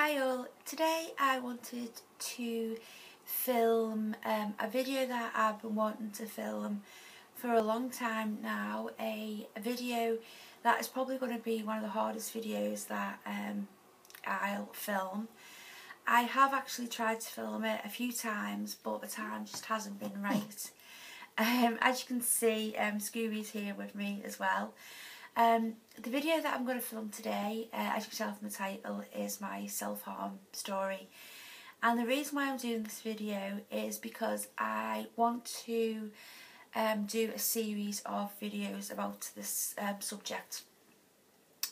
Hi all, today I wanted to film a video that I've been wanting to film for a long time now, a video that is probably going to be one of the hardest videos that I'll film. I have actually tried to film it a few times, but the time just hasn't been right. As you can see, Scooby's here with me as well. The video that I'm going to film today, as you can tell from the title, is my self-harm story. And the reason why I'm doing this video is because I want to do a series of videos about this subject.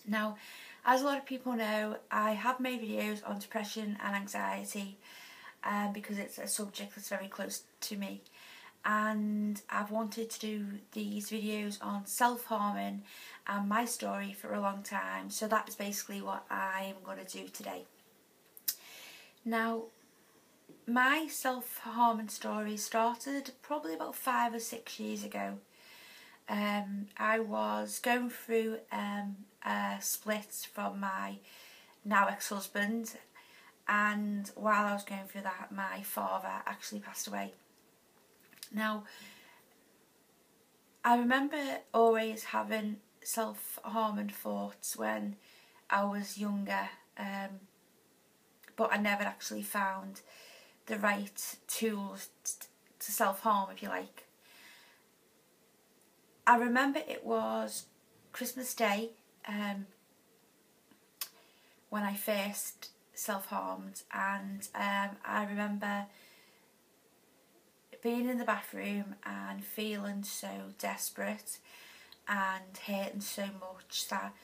Now, as a lot of people know, I have made videos on depression and anxiety because it's a subject that's very close to me. And I've wanted to do these videos on self-harming and my story for a long time, so that is basically what I'm going to do today. Now, my self-harming story started probably about 5 or 6 years ago. I was going through a split from my now ex-husband, and while I was going through that, my father actually passed away. Now, I remember always having self-harming thoughts when I was younger, but I never actually found the right tools to self-harm, if you like. I remember it was Christmas Day when I first self-harmed, and I remember being in the bathroom and feeling so desperate and hurting so much that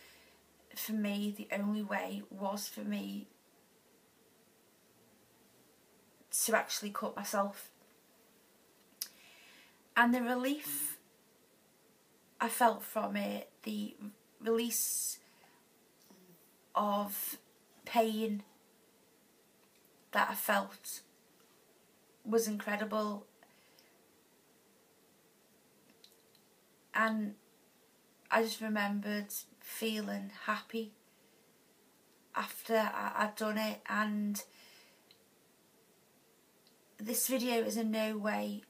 for me the only way was for me to actually cut myself. And the relief I felt from it, the release of pain that I felt, was incredible. And I just remembered feeling happy after I'd done it. And this video is in no way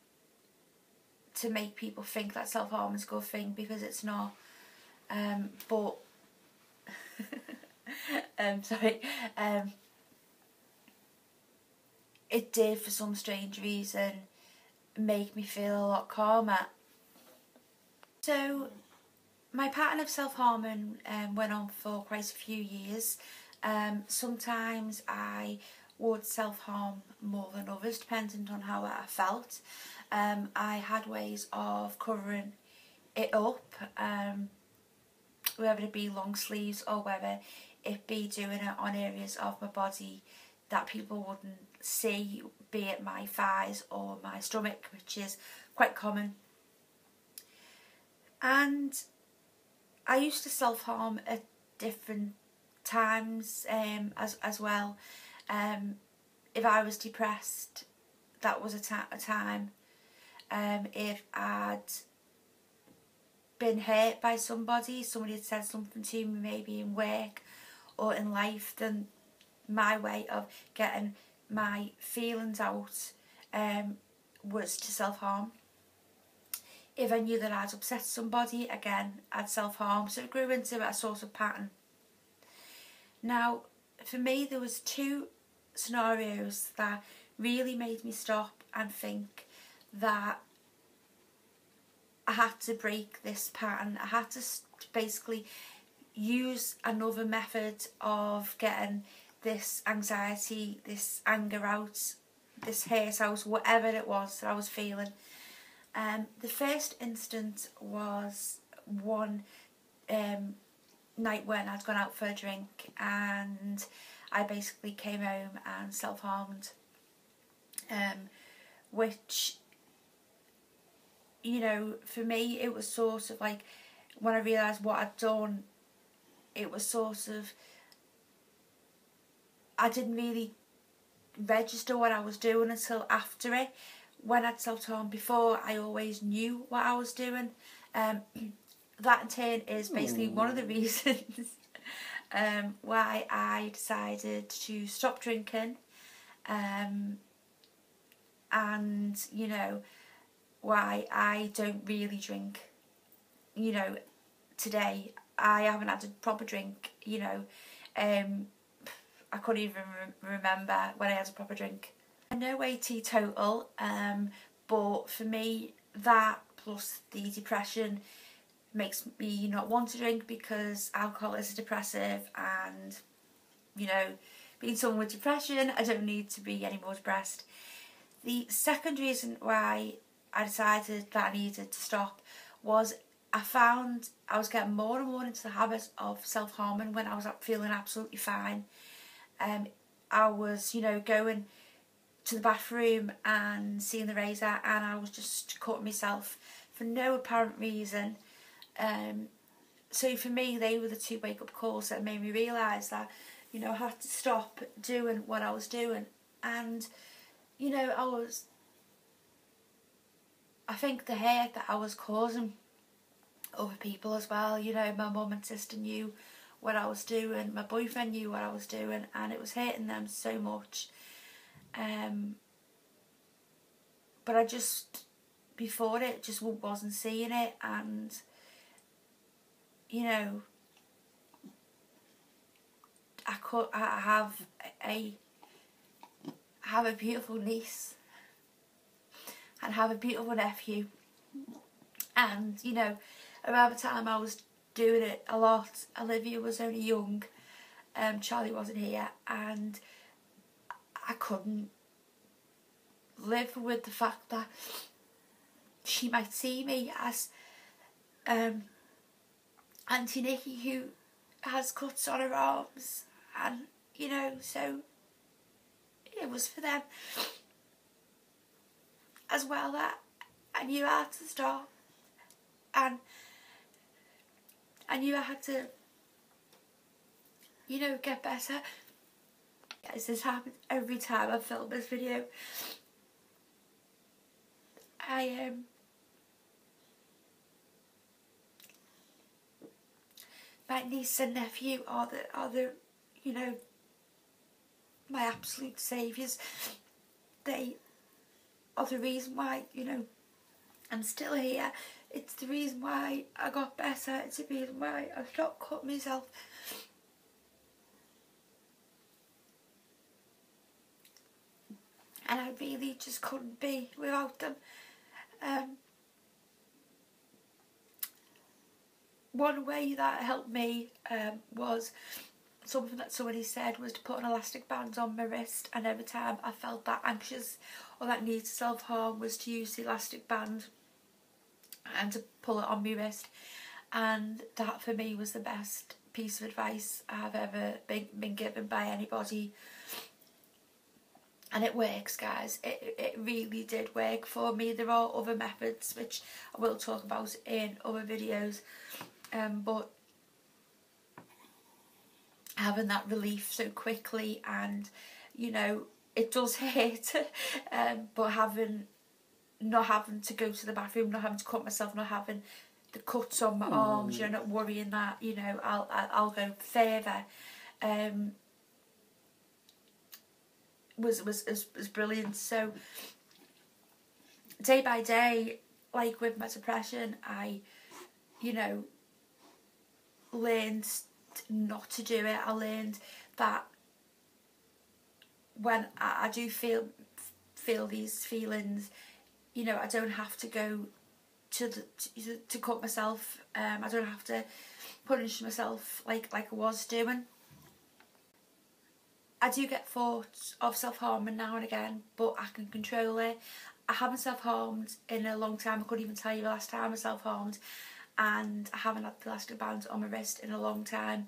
to make people think that self-harm is a good thing, because it's not. But it did, for some strange reason, make me feel a lot calmer. So my pattern of self-harming went on for quite a few years. Sometimes I would self-harm more than others, depending on how I felt. I had ways of covering it up, whether it be long sleeves or whether it be doing it on areas of my body that people wouldn't see, be it my thighs or my stomach, which is quite common. And I used to self-harm at different times as well. If I was depressed, that was a time. If I'd been hurt by somebody had said something to me, maybe in work or in life, then my way of getting my feelings out was to self-harm. If I knew that I'd upset somebody, again, I'd self-harm. So it grew into a sort of pattern. Now, for me, there was 2 scenarios that really made me stop and think that I had to break this pattern. I had to basically use another method of getting this anxiety, this anger out, this hurt out, whatever it was that I was feeling. The first instance was one night when I'd gone out for a drink, and I basically came home and self-harmed, which, you know, for me it was sort of like, when I realised what I'd done, it was sort of, I didn't really register what I was doing until after it. When I'd self-harmed before, I always knew what I was doing. That in turn is basically one of the reasons why I decided to stop drinking, and you know, why I don't really drink. You know, today I haven't had a proper drink. You know, I couldn't even remember when I had a proper drink. I know way teetotal, but for me that plus the depression makes me not want to drink, because alcohol is a depressive, and you know, being someone with depression, I don't need to be any more depressed. The second reason why I decided that I needed to stop was I found I was getting more and more into the habit of self-harming when I was feeling absolutely fine. I was, you know, going to the bathroom and seeing the razor, and I was just cutting myself for no apparent reason. So for me, they were the two wake-up calls that made me realise that, you know, I had to stop doing what I was doing. And, you know, I think the hurt that I was causing other people as well, you know, my mum and sister knew what I was doing, my boyfriend knew what I was doing, and it was hurting them so much. But I just, before it, just wasn't seeing it. And you know, I have a beautiful niece and have a beautiful nephew, and you know, around the time I was doing it a lot, Olivia was only young, Charlie wasn't here, and I couldn't live with the fact that she might see me as Auntie Nikki, who has cuts on her arms, and you know, so it was for them as well that I knew I had to stop, and I knew I had to, you know, get better. Guys, this happens every time I film this video. My niece and nephew are the you know, my absolute saviours. They are the reason why, you know, I'm still here. It's the reason why I got better. It's the reason why I stopped cutting myself. And I really just couldn't be without them. One way that helped me was something that somebody said, was to put an elastic band on my wrist, and every time I felt that anxious or that need to self-harm was to use the elastic band and to pull it on my wrist. And that for me was the best piece of advice I've ever been given by anybody. And it works, guys. It really did work for me. There are other methods which I will talk about in other videos, but having that relief so quickly, and you know, it does hurt, but not having to go to the bathroom, not having to cut myself, not having the cuts on my arms, you know, not worrying that, you know, I'll go further, was brilliant. So day by day, like with my depression, I, you know, learned not to do it. I learned that when I do feel these feelings, you know, I don't have to go to cut myself. I don't have to punish myself like I was doing. I do get thoughts of self-harming now and again, but I can control it. I haven't self-harmed in a long time. I couldn't even tell you the last time I self-harmed, and I haven't had the elastic band on my wrist in a long time,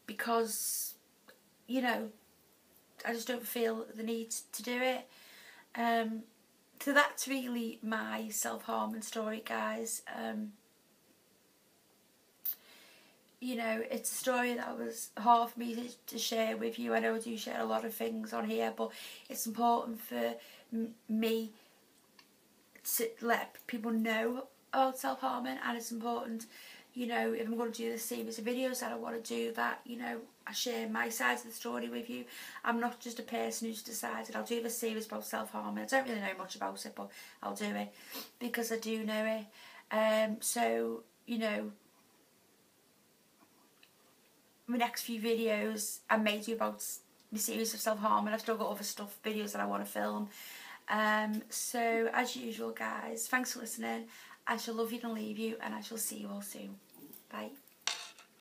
because, you know, I just don't feel the need to do it. So that's really my self-harming story, guys. You know, it's a story that was hard for me to share with you. I know I do share a lot of things on here, but it's important for me to let people know about self-harming, and it's important you know, if I'm going to do this series of videos that I want to do, that, you know, I share my side of the story with you. I'm not just a person who's decided I'll do this series about self-harming. I don't really know much about it, but I'll do it because I do know it. So, you know, my next few videos I may do about my series of self-harming. I've still got other stuff, videos that I want to film. So, as usual, guys, thanks for listening. I shall love you and leave you, and I shall see you all soon. Bye.